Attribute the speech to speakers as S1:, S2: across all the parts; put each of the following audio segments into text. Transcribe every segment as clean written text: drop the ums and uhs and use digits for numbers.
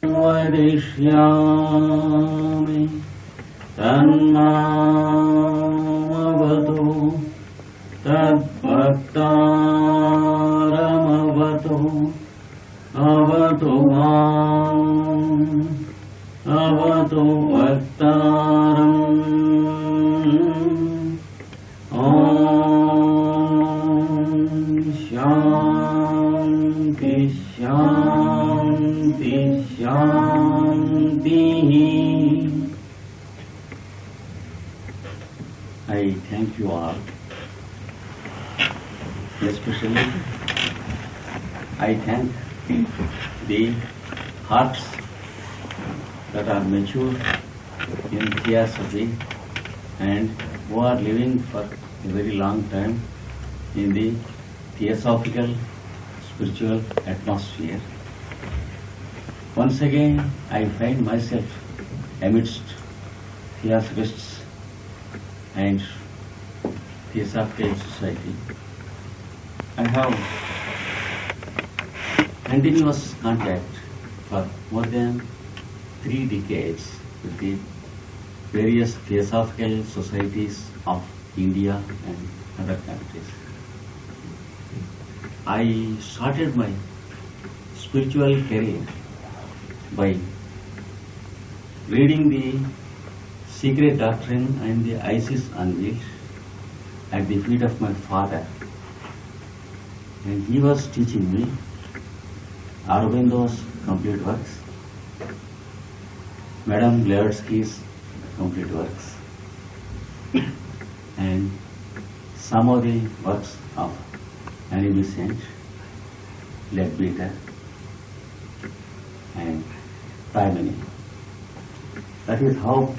S1: वदिष्यामि तन्मामवतु तद्भक्तारमवतु अवतु माम् अवतु भक्तारम् ॐ शान्ति शान्ति शान्तिः. I thank you all. Especially I thank the hearts that are mature in theosophy and who are living for a very long time in the theosophical spiritual atmosphere. Once again, I find myself amidst theosophists and theosophical society. I have continuous contact for more than 3 decades with the various theosophical societies of India and other countries. I started my spiritual career by reading the Secret Doctrine and the Isis Unveiled at the feet of my father. And he was teaching me Aurobindo's complete works, Madame Blavatsky's complete works, and some of the works of Annie Besant, Leadbeater, and Taimani. That is how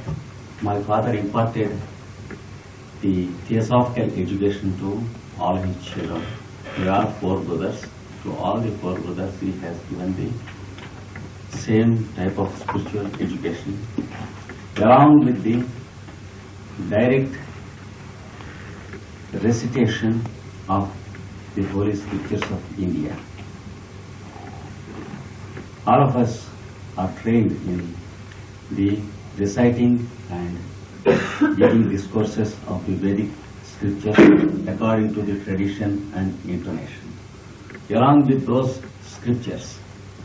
S1: my father imparted the theosophical education to all his children. We are 4 brothers. To all the 4 brothers, he has given the same type of spiritual education, along with the direct recitation of the Holy Scriptures of India. All of us are trained in the reciting and giving discourses of the Vedic scriptures according to the tradition and intonation. Along with those scriptures,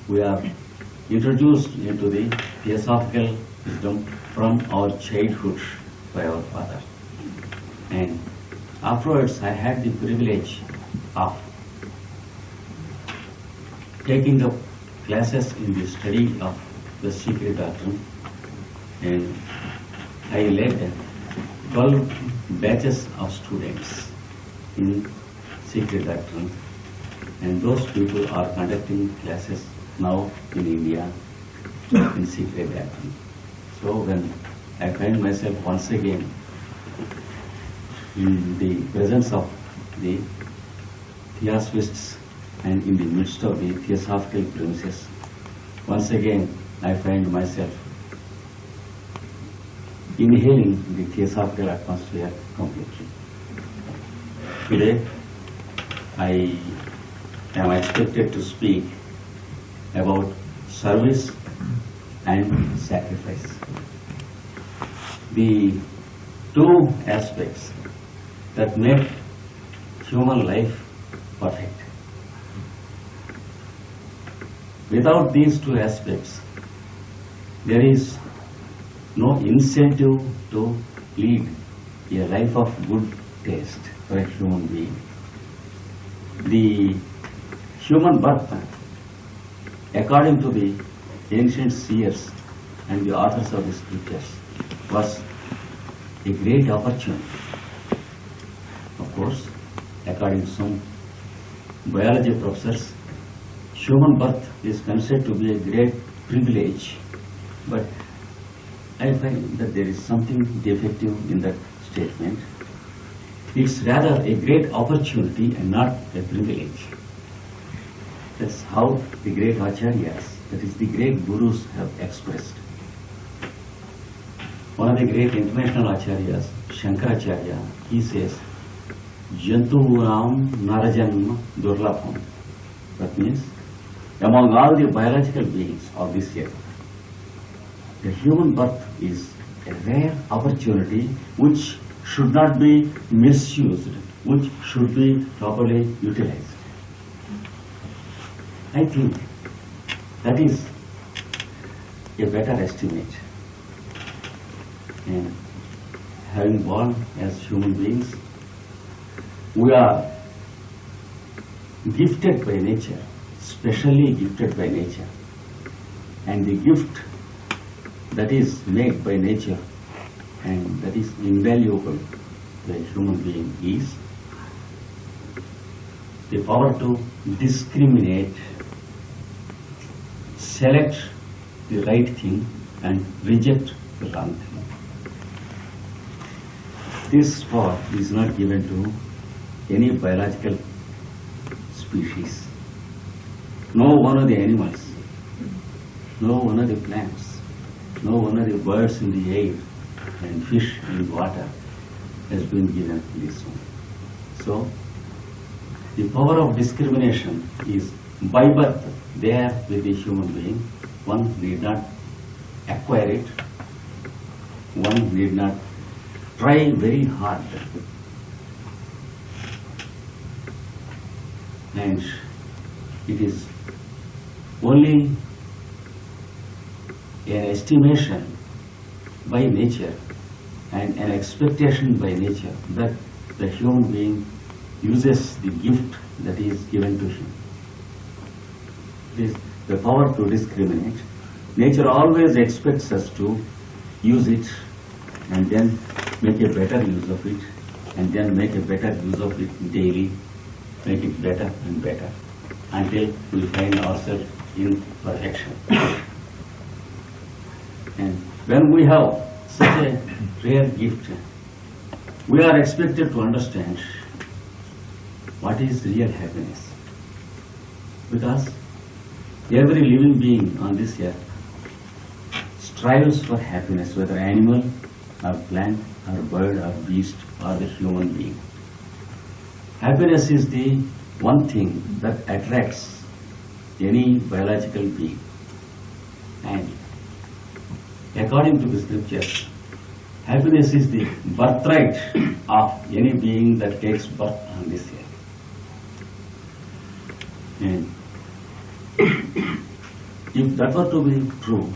S1: we are introduced into the theosophical wisdom from our childhood by our father. And afterwards, I had the privilege of taking up classes in the study of the Secret Doctrine, and I led 12 batches of students in Secret Doctrine, and those people are conducting classes now in India in Secret Doctrine. So when I find myself once again in the presence of the theosophists and in the midst of the theosophical premises, once again I find myself inhaling the theosophical atmosphere completely. Today, I am expected to speak about service and sacrifice, the 2 aspects that make human life perfect. Without these 2 aspects, there is no incentive to lead a life of good taste for a human being. The human birth, according to the ancient seers and the authors of the scriptures, was a great opportunity. Of course, according to some biology professors, human birth is considered to be a great privilege, but I find that there is something defective in that statement. It's rather a great opportunity and not a privilege. That's how the great acharyas, that is the great gurus, have expressed. One of the great international acharyas, Shankaracharya, he says, Janturam Narajanma Durlabham. That means, among all the biological beings of this earth, The human birth is a rare opportunity which should not be misused, which should be properly utilized. I think that is a better estimate. And having born as human beings, we are gifted by nature, specially gifted by nature. And the gift that is made by nature and that is invaluable to a human being is the power to discriminate, select the right thing and reject the wrong thing. This power is not given to any biological species, no one of the animals, no one of the plants, no one of the birds in the air and fish in water has been given this one. So, the power of discrimination is by birth there with the human being. One need not acquire it. One need not try very hard. And it is only an estimation by nature and an expectation by nature that the human being uses the gift that is given to him. It is the power to discriminate. Nature always expects us to use it and then make a better use of it and then make a better use of it daily, make it better and better until we find ourselves in perfection. And when we have such a rare gift, we are expected to understand what is real happiness. Because every living being on this earth strives for happiness, whether animal or plant or bird or beast or the human being. Happiness is the one thing that attracts any biological being. And according to the scriptures, happiness is the birthright of any being that takes birth on this earth. And if that were to be true,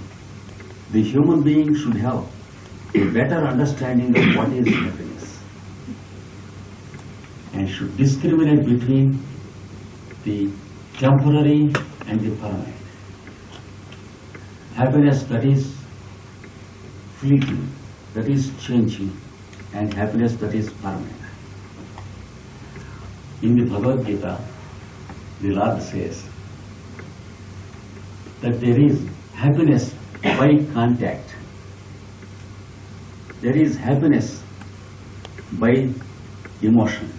S1: the human being should have a better understanding of what is happiness and should discriminate between the temporary and the permanent. Happiness that is fleeting, that is changing, and happiness that is permanent. In the Bhagavad Gita, the Lord says that there is happiness by contact. There is happiness by emotion.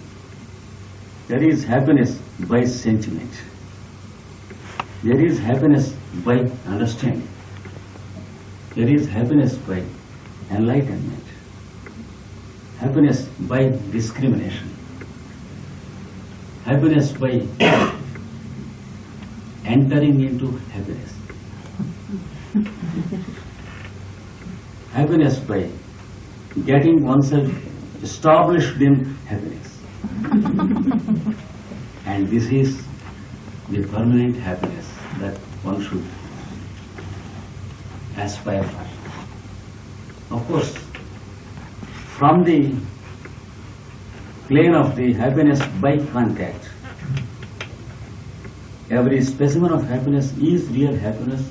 S1: There is happiness by sentiment. There is happiness by understanding. There is happiness by enlightenment. Happiness by discrimination. Happiness by entering into happiness. Happiness by getting oneself established in happiness. And this is the permanent happiness that one should aspire for. Of course, from the plane of the happiness by contact, every specimen of happiness is real happiness.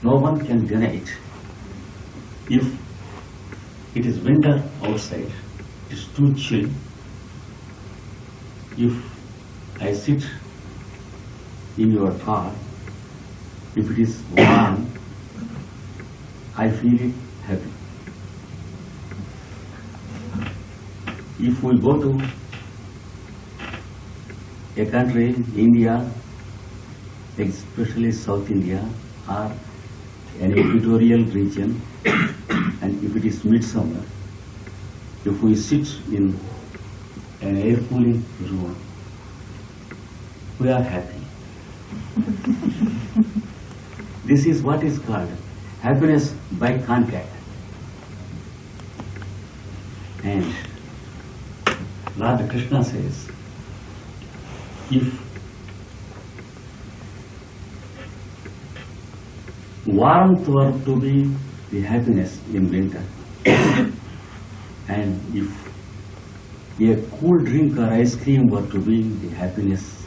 S1: No one can deny it. If it is winter outside, it is too chill. If I sit in your car, if it is warm, I feel it happy. If we go to a country, India, especially South India, or an equatorial region, and if it is midsummer, if we sit in an air cooling room, we are happy. This is what is called happiness by contact. And Lord Krishna says, if warmth were to be the happiness in winter, and if a cool drink or ice cream were to be the happiness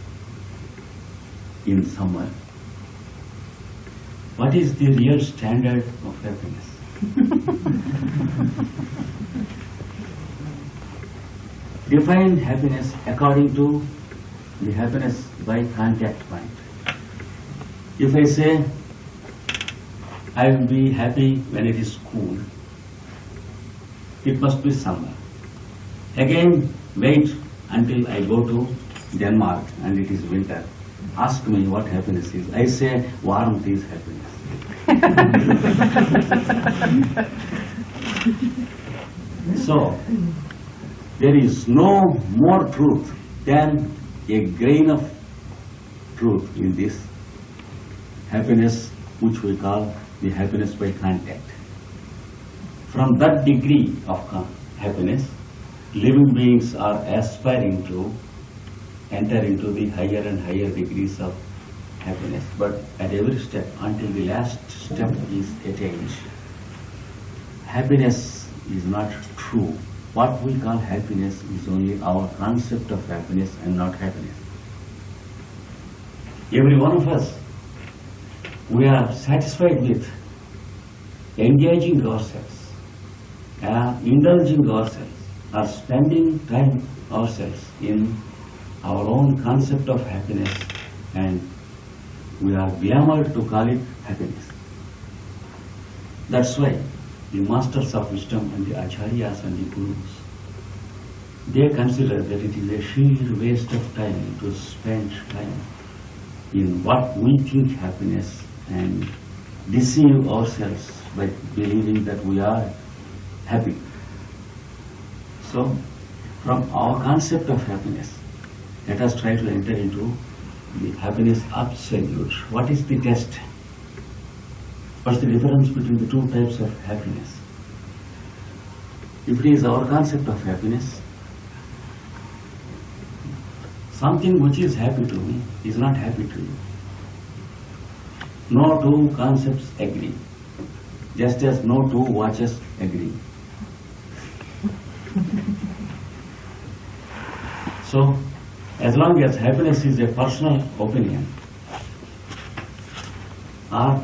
S1: in summer, what is the real standard of happiness? Define happiness according to the happiness by contact point. If I say, I will be happy when it is cool, it must be summer. Again, wait until I go to Denmark and it is winter. Ask me what happiness is. I say warmth is happiness. So, there is no more truth than a grain of truth in this happiness, which we call the happiness by contact. From that degree of happiness, living beings are aspiring to enter into the higher and higher degrees of happiness. But at every step, until the last step is attained, happiness is not true. What we call happiness is only our concept of happiness and not happiness. Every one of us, we are satisfied with engaging ourselves, indulging ourselves, or spending time ourselves in our own concept of happiness, and we are glamored to call it happiness. That's why the masters of wisdom and the acharyas and the gurus, they consider that it is a sheer waste of time to spend time in what we think happiness and deceive ourselves by believing that we are happy. So, from our concept of happiness, let us try to enter into the happiness absolute. What is the test? What's the difference between the two types of happiness? If it is our concept of happiness, something which is happy to me is not happy to you. No two concepts agree, just as no two watches agree. So, as long as happiness is a personal opinion or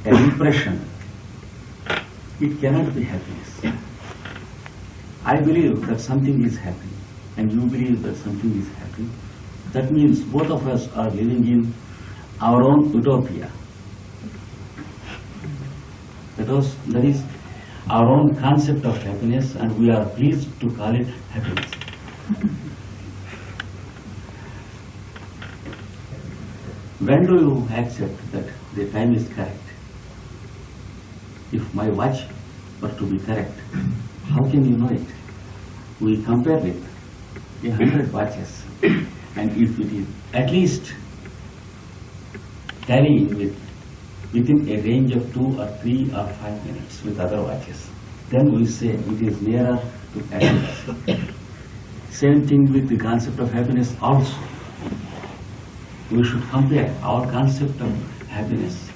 S1: an impression, it cannot be happiness. I believe that something is happy, and you believe that something is happy. That means both of us are living in our own utopia. That is our own concept of happiness, and we are pleased to call it happiness. When do you accept that the time is correct? If my watch were to be correct, how can you know it? We compare with 100 watches, and if it is at least tallying within a range of 2 or 3 or 5 minutes with other watches, then we say it is nearer to happiness. Same thing with the concept of happiness also. We should compare our concept of happiness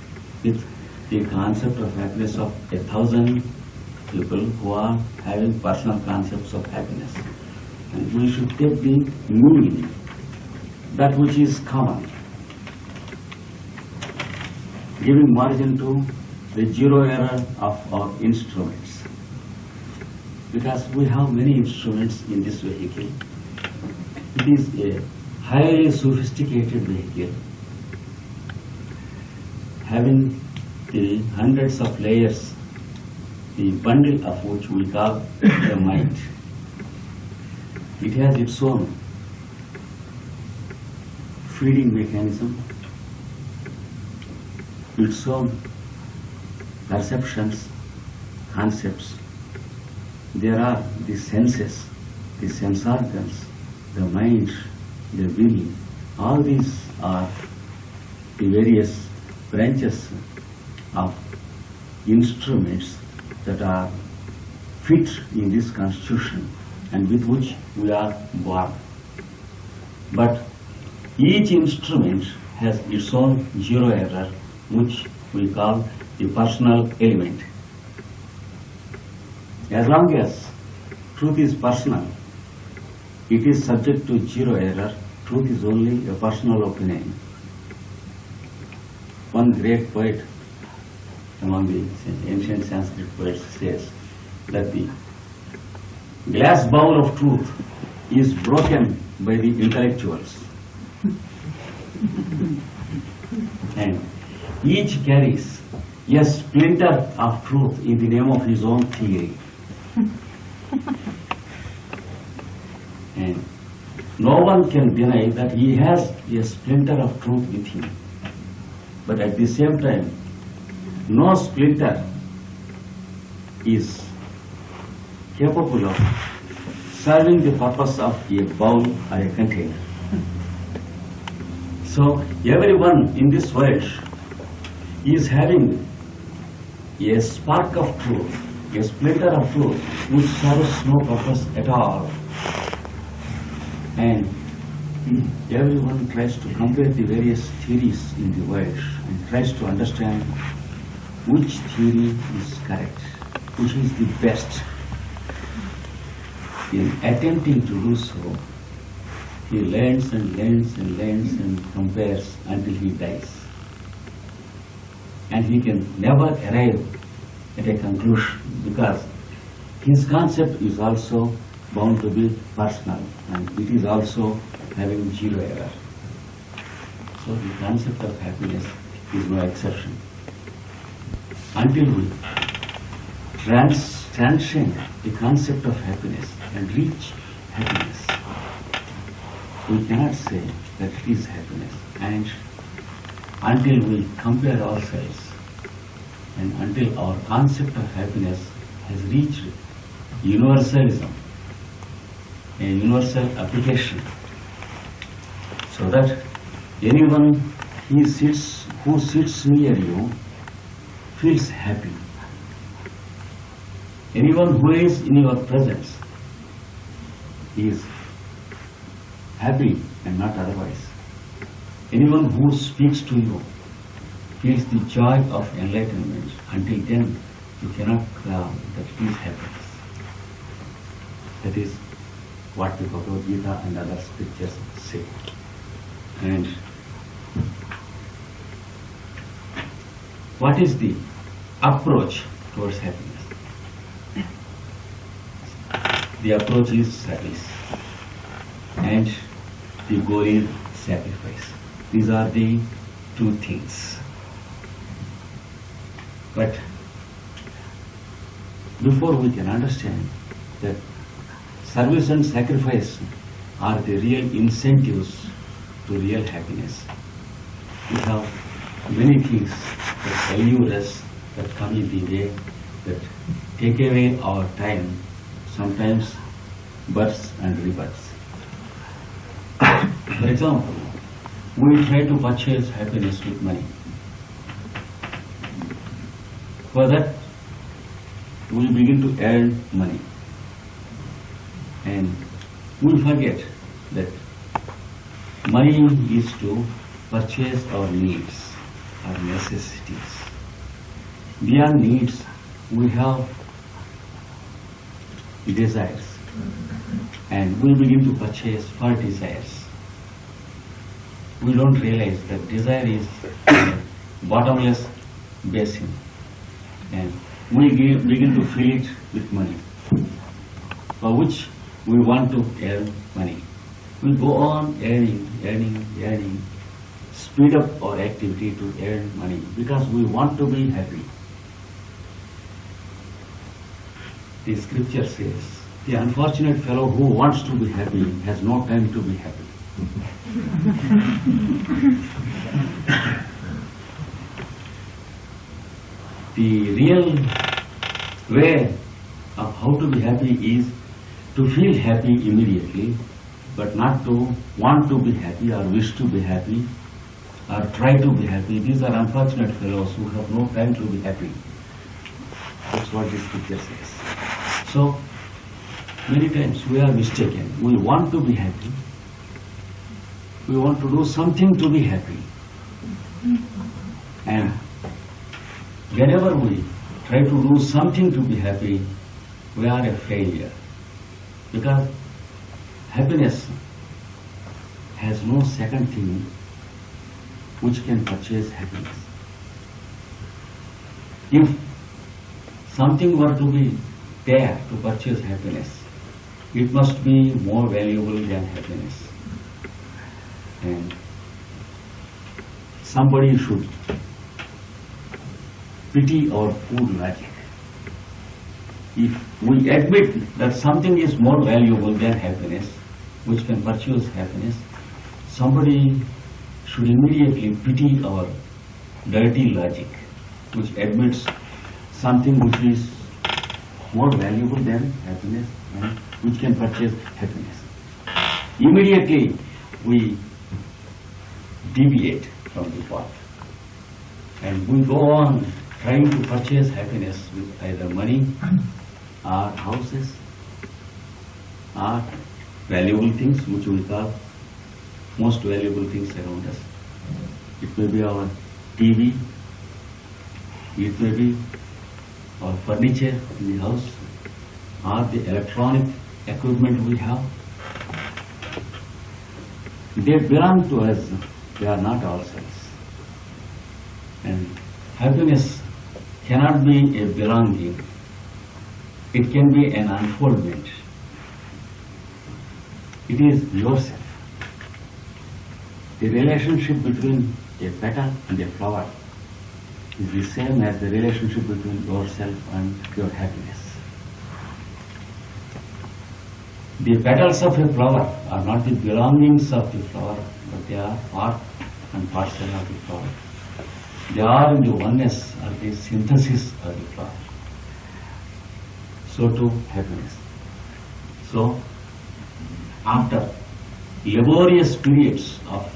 S1: with the concept of happiness of 1,000 people who are having personal concepts of happiness. And we should take the mean, that which is common, giving margin to the zero error of our instruments. Because we have many instruments in this vehicle. It is a highly sophisticated vehicle, having the hundreds of layers, the bundle of which we call the mind. It has its own feeding mechanism, its own perceptions, concepts. There are the senses, the sense organs, the mind, the will. All these are the various branches of instruments that are fit in this constitution and with which we are born. But each instrument has its own zero error, which we call the personal element. As long as truth is personal, it is subject to zero error. Truth is only a personal opinion. One great poet among the ancient Sanskrit poets says that the glass bowl of truth is broken by the intellectuals. And each carries a splinter of truth in the name of his own theory. And no one can deny that he has a splinter of truth with him. But at the same time, no splinter is capable of serving the purpose of a bowl or a container. So everyone in this world is having a spark of truth, a splinter of truth which serves no purpose at all. And everyone tries to compare the various theories in the world and tries to understand which theory is correct, which is the best. In attempting to do so, he learns and learns and learns and compares until he dies. And he can never arrive at a conclusion because his concept is also bound to be personal and it is also having zero error. So the concept of happiness is no exception. Until we transcend the concept of happiness and reach happiness, we cannot say that it is happiness. And until we compare ourselves and until our concept of happiness has reached universalism, a universal application, so that anyone who sits near you feels happy. Anyone who is in your presence is happy and not otherwise. Anyone who speaks to you feels the joy of enlightenment. Until then, you cannot claim that it is happiness. That is what the Bhagavad Gita and other scriptures say. And what is the approach towards happiness? The approach is service and the goal is sacrifice. These are the two things. But before we can understand that service and sacrifice are the real incentives to real happiness, we have many things that allure us, that come in the way, that take away our time, sometimes births and rebirths. For example, we try to purchase happiness with money. For that, we begin to earn money. And we forget that money is to purchase our needs, our necessities. Beyond needs, we have desires. And we begin to purchase for desires. We don't realize that desire is a bottomless basin. And we begin to fill it with money, for which we want to earn money. We go on earning, speed up our activity to earn money because we want to be happy. The scripture says, the unfortunate fellow who wants to be happy has no time to be happy. The real way of how to be happy is to feel happy immediately, but not to want to be happy or wish to be happy or try to be happy. These are unfortunate fellows who have no time to be happy. That's what this picture says. So, many times we are mistaken. We want to be happy. We want to do something to be happy. And whenever we try to do something to be happy, we are a failure. Because happiness has no second thing which can purchase happiness. If something were to be there to purchase happiness, it must be more valuable than happiness. And somebody should pity our poor logic. If we admit that something is more valuable than happiness, which can purchase happiness, somebody should immediately pity our dirty logic, which admits something which is more valuable than happiness and which can purchase happiness. Immediately we deviate from the path and we go on trying to purchase happiness with either money or houses or valuable things which we call most valuable things around us. It may be our TV, it may be our furniture in the house or the electronic equipment we have. They belong to us, they are not ourselves. And happiness cannot be a belonging, it can be an unfoldment. It is yourself. The relationship between a petal and a flower is the same as the relationship between yourself and your happiness. The petals of a flower are not the belongings of the flower, but they are part and parcel of the flower. They are in the oneness or the synthesis of the flower. So too happiness. So after laborious periods of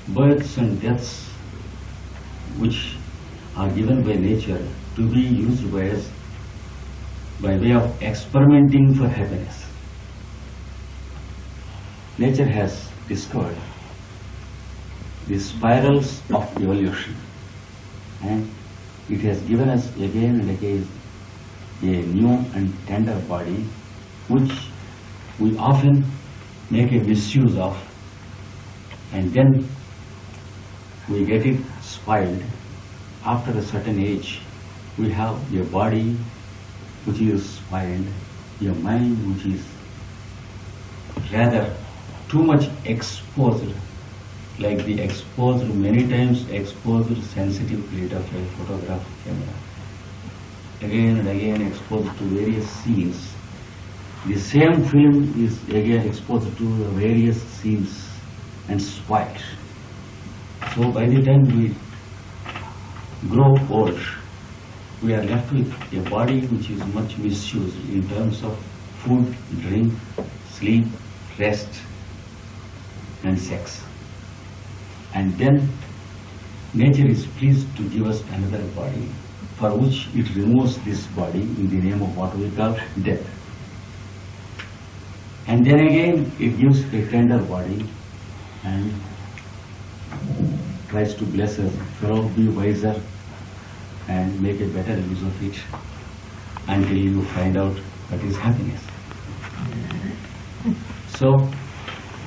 S1: births and deaths which are given by nature to be used by us by way of experimenting for happiness, nature has discovered the spirals of evolution, and it has given us again and again a new and tender body which we often make a misuse of, and then we get it spoiled. After a certain age, we have a body which is spoiled, a mind which is rather too much exposed, like the exposed, many times exposed sensitive plate of a photograph camera. Again and again exposed to various scenes. The same film is again exposed to various scenes and spoiled. So by the time we grow old, we are left with a body which is much misused in terms of food, drink, sleep, rest and sex. And then nature is pleased to give us another body, for which it removes this body in the name of what we call death. And then again it gives a tender body and tries to bless us, fellow, be wiser and make a better use of it until you find out what is happiness. So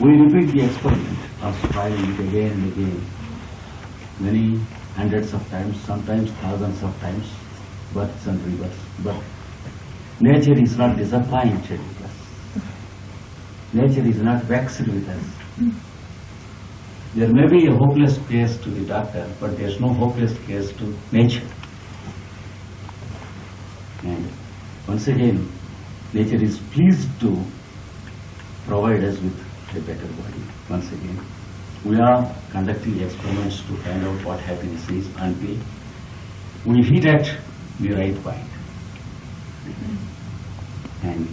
S1: we repeat the experiment of spoiling it again and again, many hundreds of times, sometimes thousands of times, births and rebirths. But nature is not disappointed with us. Nature is not vexed with us. There may be a hopeless case to the doctor, but there is no hopeless case to nature. And once again, nature is pleased to provide us with a better body. Once again, we are conducting experiments to find out what happiness is until we hit at the right point. And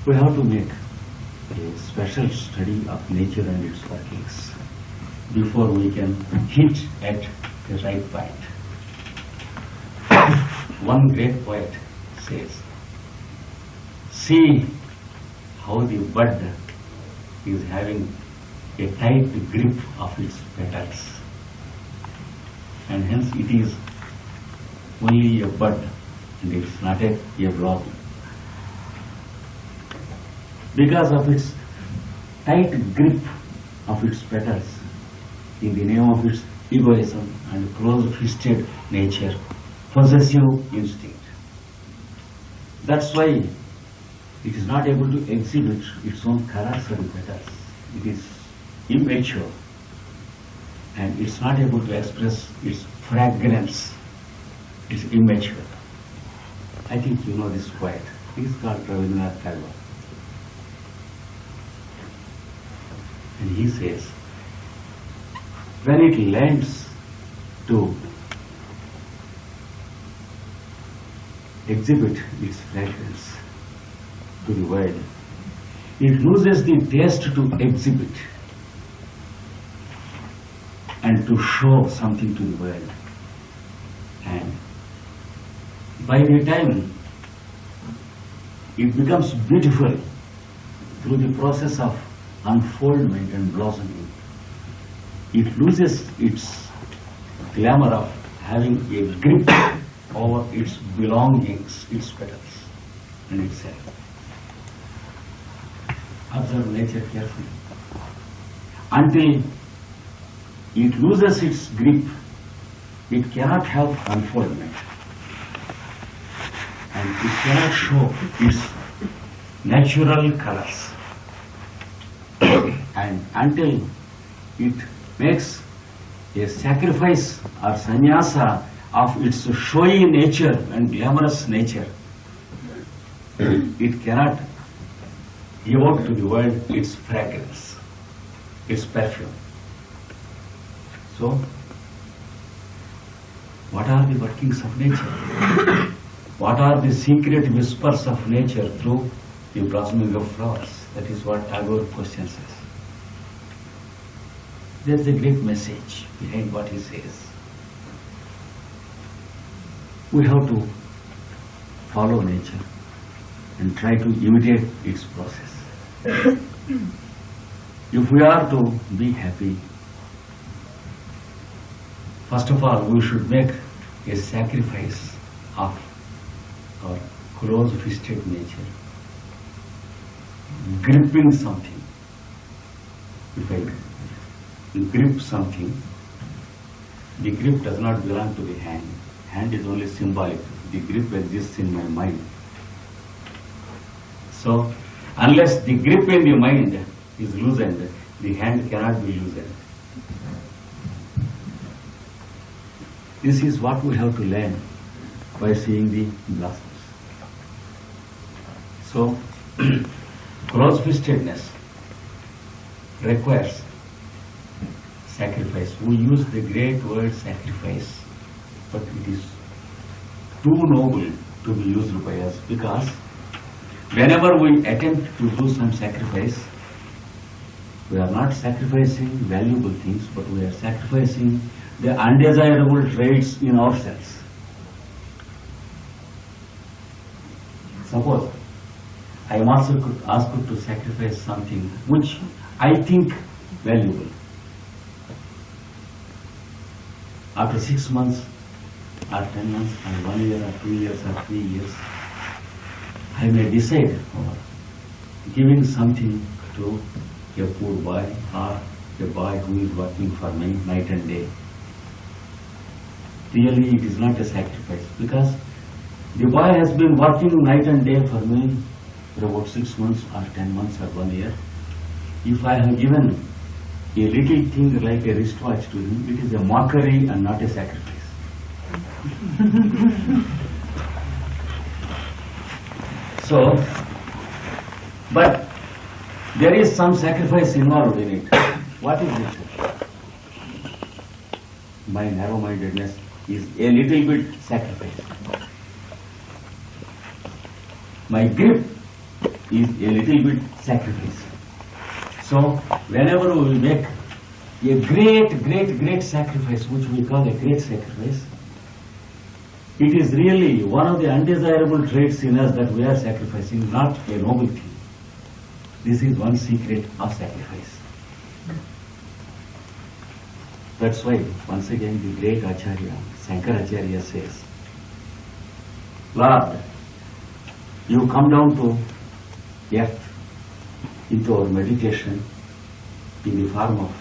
S1: we have to make a special study of nature and its workings. before we can hit at the right point. One great poet says, see how the bud is having a tight grip of its petals, and hence it is only a bud and it is not a blossom. Because of its tight grip of its petals, in the name of its egoism and close-fisted nature, possessive instinct. That's why it is not able to exhibit its own colors and petals. It is immature and it's not able to express its fragrance. It's immature. I think you know this poet. He is called Rabindranath Tagore. And he says, when it learns to exhibit its fragrance to the world, it loses the taste to exhibit and to show something to the world. And by the time it becomes beautiful through the process of unfoldment and blossoming, it loses its glamour of having a grip over its belongings, its petals, and itself. Observe nature carefully. Until it loses its grip, it cannot have unfoldment, and it cannot show its natural colors. And until it makes a sacrifice or sannyasa of its showy nature and glamorous nature, it cannot give out to the world its fragrance, its perfume. So, what are the workings of nature? What are the secret whispers of nature through the blossoming of flowers? That is what Tagore questions us. There is a great message behind what he says. We have to follow nature and try to imitate its process. If we are to be happy, first of all, we should make a sacrifice of our close-fisted nature, gripping something. If I grip something, the grip does not belong to the hand. Hand is only symbolic. The grip exists in my mind. So, unless the grip in the mind is loosened, the hand cannot be loosened. This is what we have to learn by seeing the blossoms. So, close-fistedness requires sacrifice. We use the great word sacrifice, but it is too noble to be used by us, because whenever we attempt to do some sacrifice, we are not sacrificing valuable things, but we are sacrificing the undesirable traits in ourselves. Suppose I am also asked to sacrifice something which I think valuable. After 6 months, or 10 months, or 1 year, or 2 years, or 3 years, I may decide on giving something to a poor boy or a boy who is working for me night and day. Really, it is not a sacrifice, because the boy has been working night and day for me for about 6 months, or 10 months, or 1 year. If I have given a little thing like a wristwatch to him, it is a mockery and not a sacrifice. So, but there is some sacrifice involved in it. What is it? My narrow-mindedness is a little bit sacrifice. My grip is a little bit sacrifice. So, whenever we make a great sacrifice, which we call a great sacrifice. It is really one of the undesirable traits in us that we are sacrificing, not a noble thing. This is one secret of sacrifice. That's why, once again, the great Acharya, Shankaracharya says, Lord, you come down to earth into our meditation in the form of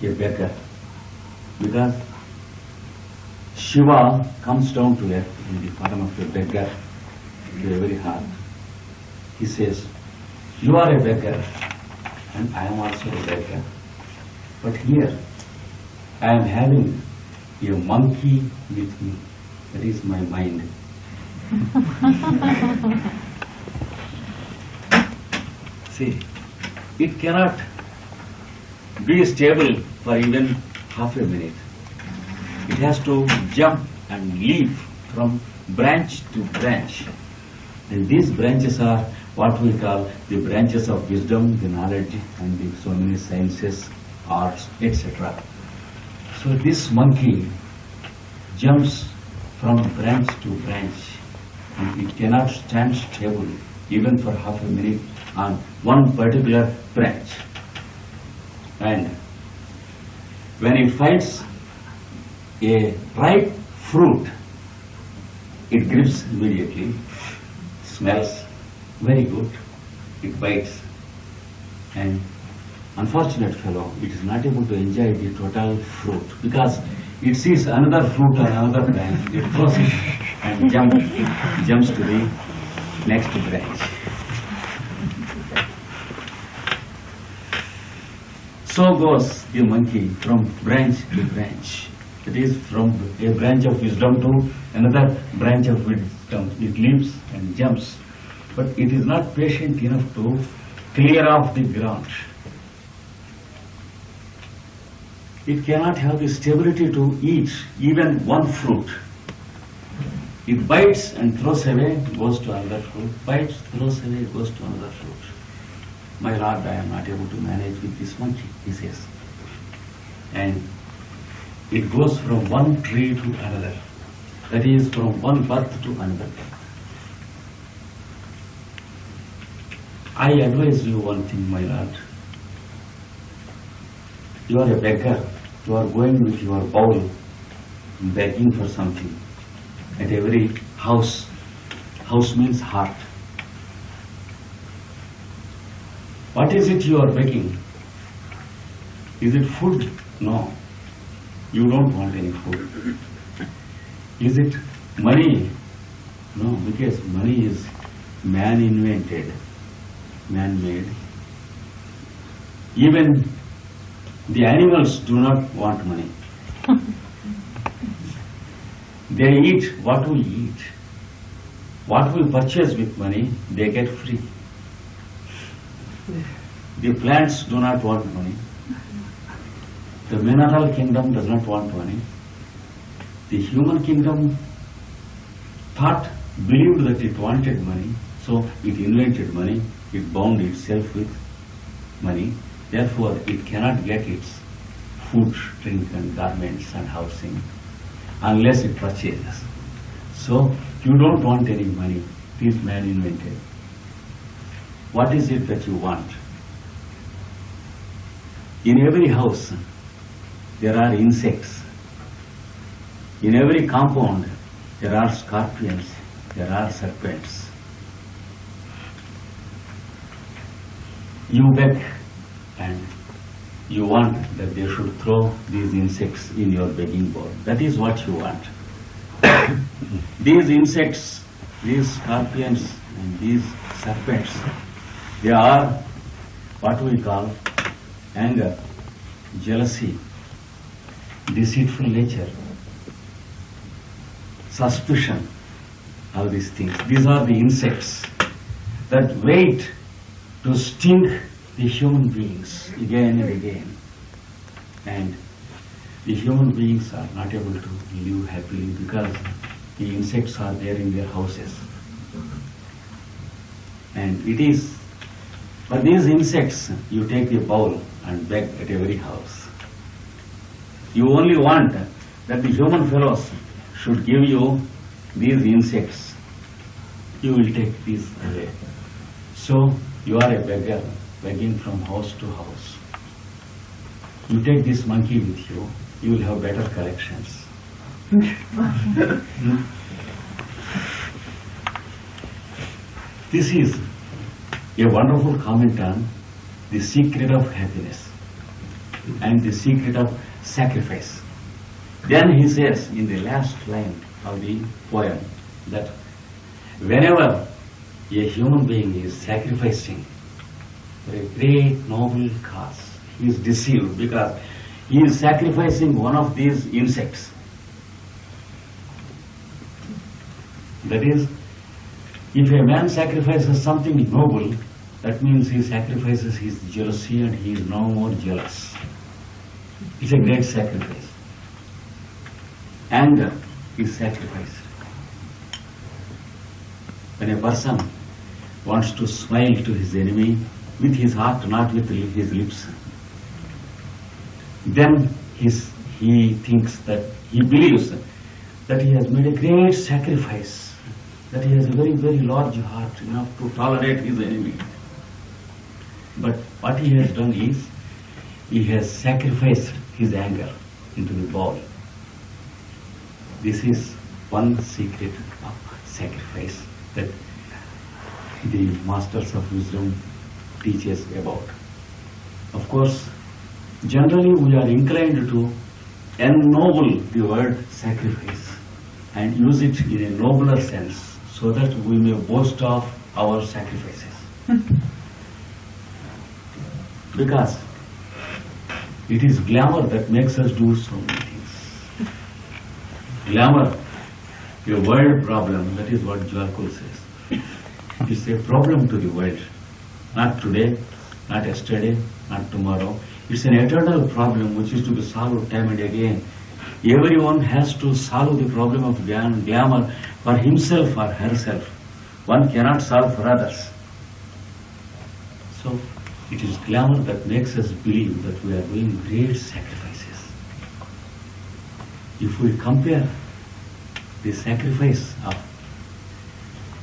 S1: a beggar, because Shiva comes down to earth in the form of a beggar to every heart. He says, you are a beggar and I am also a beggar. But here I am having a monkey with me. That is my mind. See, it cannot be stable for even half a minute. It has to jump and leap from branch to branch. And these branches are what we call the branches of wisdom, the knowledge, and the so many sciences, arts, etc. So this monkey jumps from branch to branch, and it cannot stand stable even for half a minute on one particular branch. And when it finds a ripe fruit, it grips immediately, smells very good, it bites, and unfortunate fellow, it is not able to enjoy the total fruit because it sees another fruit on another branch, it throws it and jumps to the next branch. So goes the monkey from branch to branch. It is from a branch of wisdom to another branch of wisdom. It leaps and jumps, but it is not patient enough to clear off the ground. It cannot have the stability to eat even one fruit. It bites and throws away, goes to another fruit. Bites, throws away, goes to another fruit. My Lord, I am not able to manage with this monkey, he says. And it goes from one tree to another. That is, from one birth to another. I advise you one thing, my Lord. You are a beggar. You are going with your bowl, begging for something. At every house, house means heart. What is it you are begging? Is it food? No. You don't want any food. Is it money? No, because money is man-invented, man-made. Even the animals do not want money. They eat what we eat. What we purchase with money, they get free. The plants do not want money. The mineral kingdom does not want money. The human kingdom believed that it wanted money, so it invented money, it bound itself with money. Therefore, it cannot get its food, drink and garments and housing unless it purchases. So, you don't want any money. It is man invented. What is it that you want? In every house, there are insects. In every compound, there are scorpions, there are serpents. You beg and you want that they should throw these insects in your begging bowl. That is what you want. These insects, these scorpions and these serpents, they are what we call anger, jealousy, deceitful nature, suspicion, all these things. These are the insects that wait to sting the human beings again and again. And the human beings are not able to live happily because the insects are there in their houses. And it is, for these insects, you take a bowl and beg at every house. You only want that the human fellows should give you these insects. You will take these away. So you are a beggar, begging from house to house. You take this monkey with you, you will have better collections. This is a wonderful comment on the secret of happiness and the secret of sacrifice. Then he says in the last line of the poem that whenever a human being is sacrificing for a great noble cause, he is deceived because he is sacrificing one of these insects. That is, if a man sacrifices something noble, that means he sacrifices his jealousy and he is no more jealous. It's a great sacrifice. Anger is sacrifice. When a person wants to smile to his enemy with his heart, not with his lips, then he thinks that, he believes that he has made a great sacrifice, that he has a very, very large heart enough to tolerate his enemy. But what he has done is, he has sacrificed his anger into the bowl. This is one secret of sacrifice that the masters of wisdom teach us about. Of course, generally we are inclined to ennoble the word sacrifice and use it in a nobler sense so that we may boast of our sacrifices. Because it is glamour that makes us do so many things. Glamour, a world problem, that is what Jwalkul says. It's a problem to the world. Not today, not yesterday, not tomorrow. It's an eternal problem which is to be solved time and again. Everyone has to solve the problem of glamour for himself or herself. One cannot solve for others. So, it is glamour that makes us believe that we are doing great sacrifices. If we compare the sacrifice of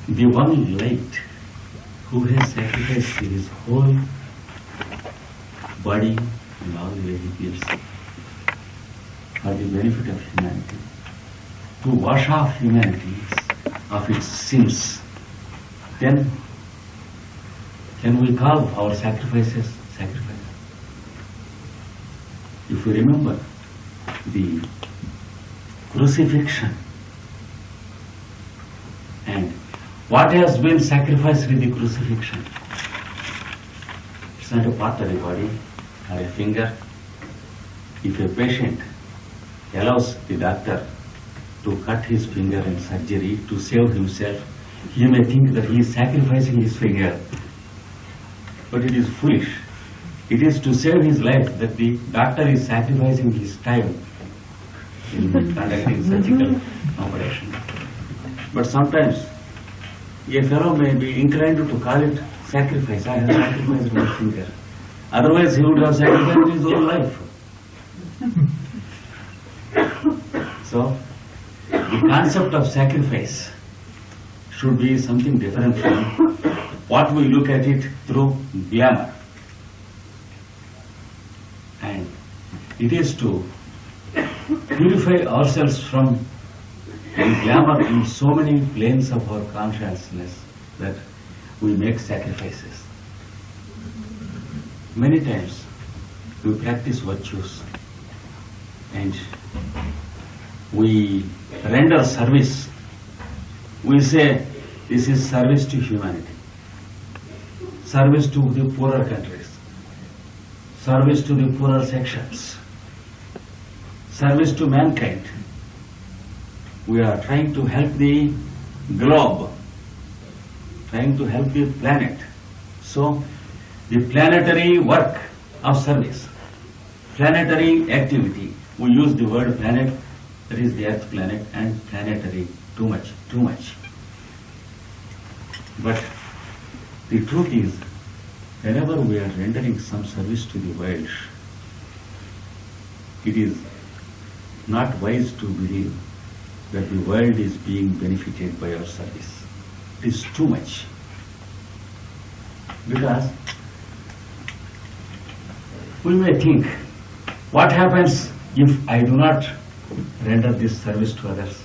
S1: the one light who has sacrificed his whole body and all the way he gives for the benefit of humanity, to wash off humanity of its sins, then can we call our sacrifices sacrifice? If we remember the crucifixion and what has been sacrificed in the crucifixion, it's not a part of the body or a finger. If a patient allows the doctor to cut his finger in surgery to save himself, he may think that he is sacrificing his finger. But it is foolish. It is to save his life that the doctor is sacrificing his time in conducting surgical operation. But sometimes a fellow may be inclined to call it sacrifice. I have sacrificed my finger. Otherwise he would have sacrificed his whole life. So, the concept of sacrifice should be something different from what we look at it through glamour. And it is to purify ourselves from the glamour in so many planes of our consciousness that we make sacrifices. Many times we practice virtues and we render service. We say this is service to humanity, service to the poorer countries, service to the poorer sections, service to mankind. We are trying to help the globe, trying to help the planet. So, the planetary work of service, planetary activity, we use the word planet, that is the earth planet, and planetary, too much. But the truth is, whenever we are rendering some service to the world, it is not wise to believe that the world is being benefited by our service. It is too much. Because we may think, what happens if I do not render this service to others?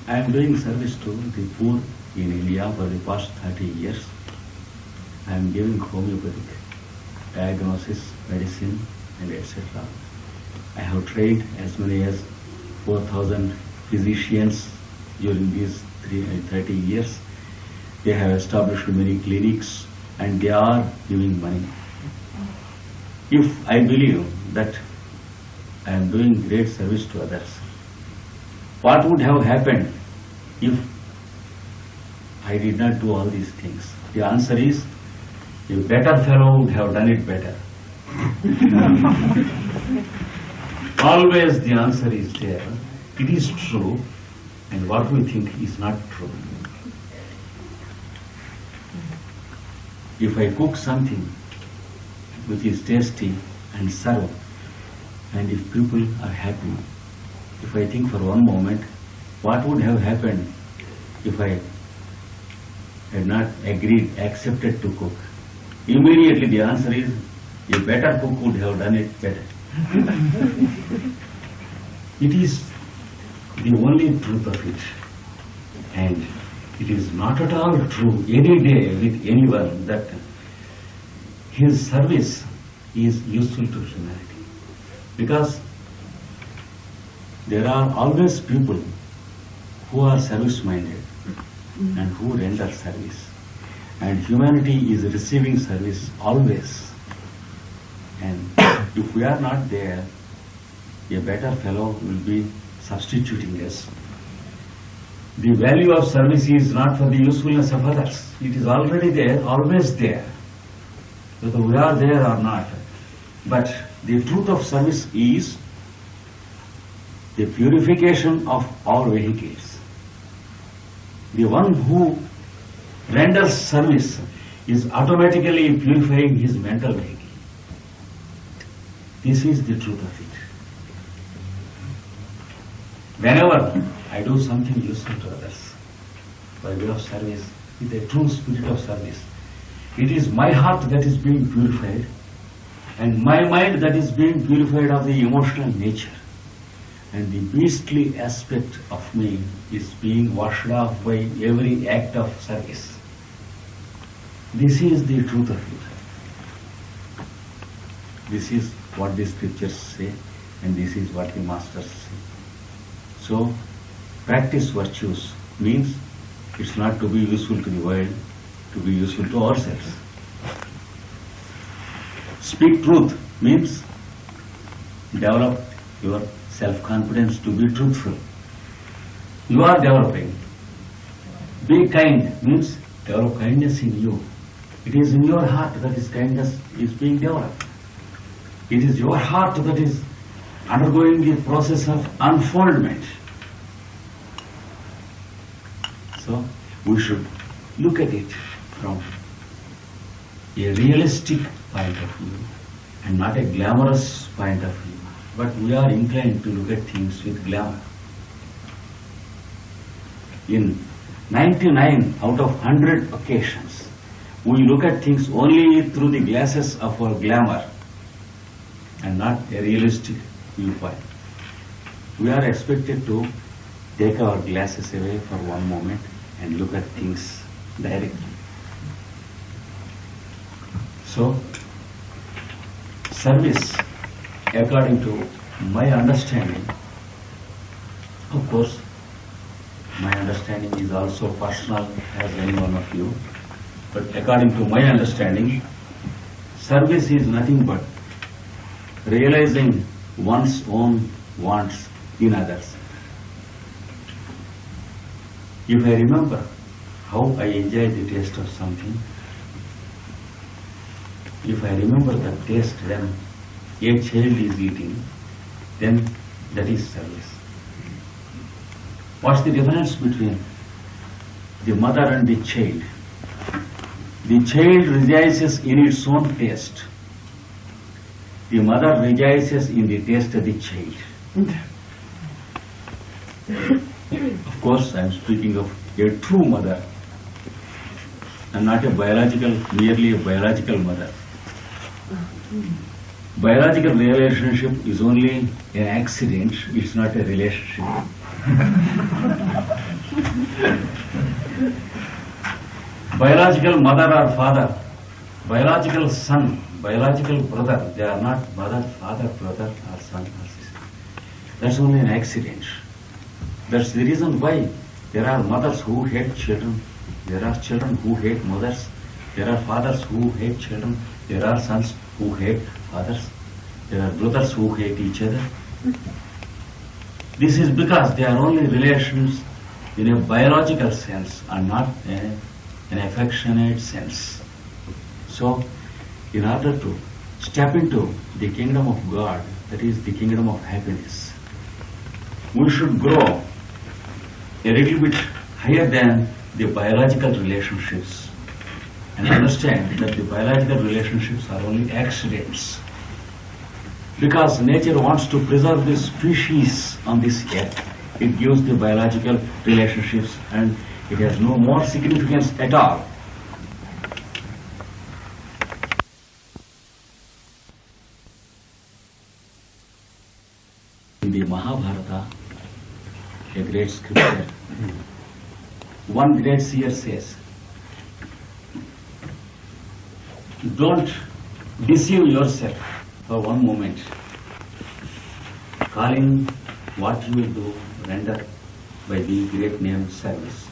S1: I am doing service to the poor in India for the past 30 years. I am giving homeopathic diagnosis, medicine, and etc. I have trained as many as 4,000 physicians during these 30 years. They have established many clinics and they are giving money. If I believe that I am doing great service to others, what would have happened if I did not do all these things? The answer is, a better fellow would have done it better. Always the answer is there. It is true, and what we think is not true. If I cook something which is tasty and serve, and if people are happy, if I think for one moment, what would have happened if I had not agreed, accepted to cook? Immediately the answer is, a better cook would have done it better. It is the only truth of it. And it is not at all true any day with anyone that his service is useful to humanity. Because there are always people who are service-minded and who render service. And humanity is receiving service always. And if we are not there, a better fellow will be substituting us. The value of service is not for the usefulness of others. It is already there, always there, whether we are there or not. But the truth of service is the purification of our vehicles. The one who renders service is automatically purifying his mental vehicle. This is the truth of it. Whenever I do something useful to others by way of service, with a true spirit of service, it is my heart that is being purified and my mind that is being purified of the emotional nature. And the beastly aspect of me is being washed off by every act of service. This is the truth of it. This is what the scriptures say, and this is what the masters say. So, practice virtues means it's not to be useful to the world, to be useful to ourselves. Speak truth means develop your self-confidence to be truthful. You are developing. Be kind means develop kindness in you. It is in your heart that this kindness is being developed. It is your heart that is undergoing the process of unfoldment. So, we should look at it from a realistic point of view and not a glamorous point of view. But we are inclined to look at things with glamour. In 99 out of 100 occasions, we look at things only through the glasses of our glamour and not a realistic viewpoint. We are expected to take our glasses away for one moment and look at things directly. So, service, according to my understanding, of course, my understanding is also personal as any one of you, but according to my understanding, service is nothing but realizing one's own wants in others. If I remember how I enjoy the taste of something, if I remember the taste when a child is eating, then that is service. What's the difference between the mother and the child? The child rejoices in its own taste. The mother rejoices in the taste of the child. Of course, I am speaking of a true mother and not a merely a biological mother. Biological relationship is only an accident, it's not a relationship. Biological mother or father, biological son, biological brother, they are not mother, father, brother or son or sister. That's only an accident. That's the reason why there are mothers who hate children, there are children who hate mothers, there are fathers who hate children, there are sons who hate fathers, there are brothers who hate each other. This is because they are only relations in a biological sense and not an affectionate sense. So, in order to step into the kingdom of God, that is the kingdom of happiness, we should grow a little bit higher than the biological relationships and understand that the biological relationships are only accidents. Because nature wants to preserve the species on this earth, it gives the biological relationships and it has no more significance at all. In the Mahabharata, a great scripture, one great seer says, don't deceive yourself for one moment, calling what you will do render by the great name service.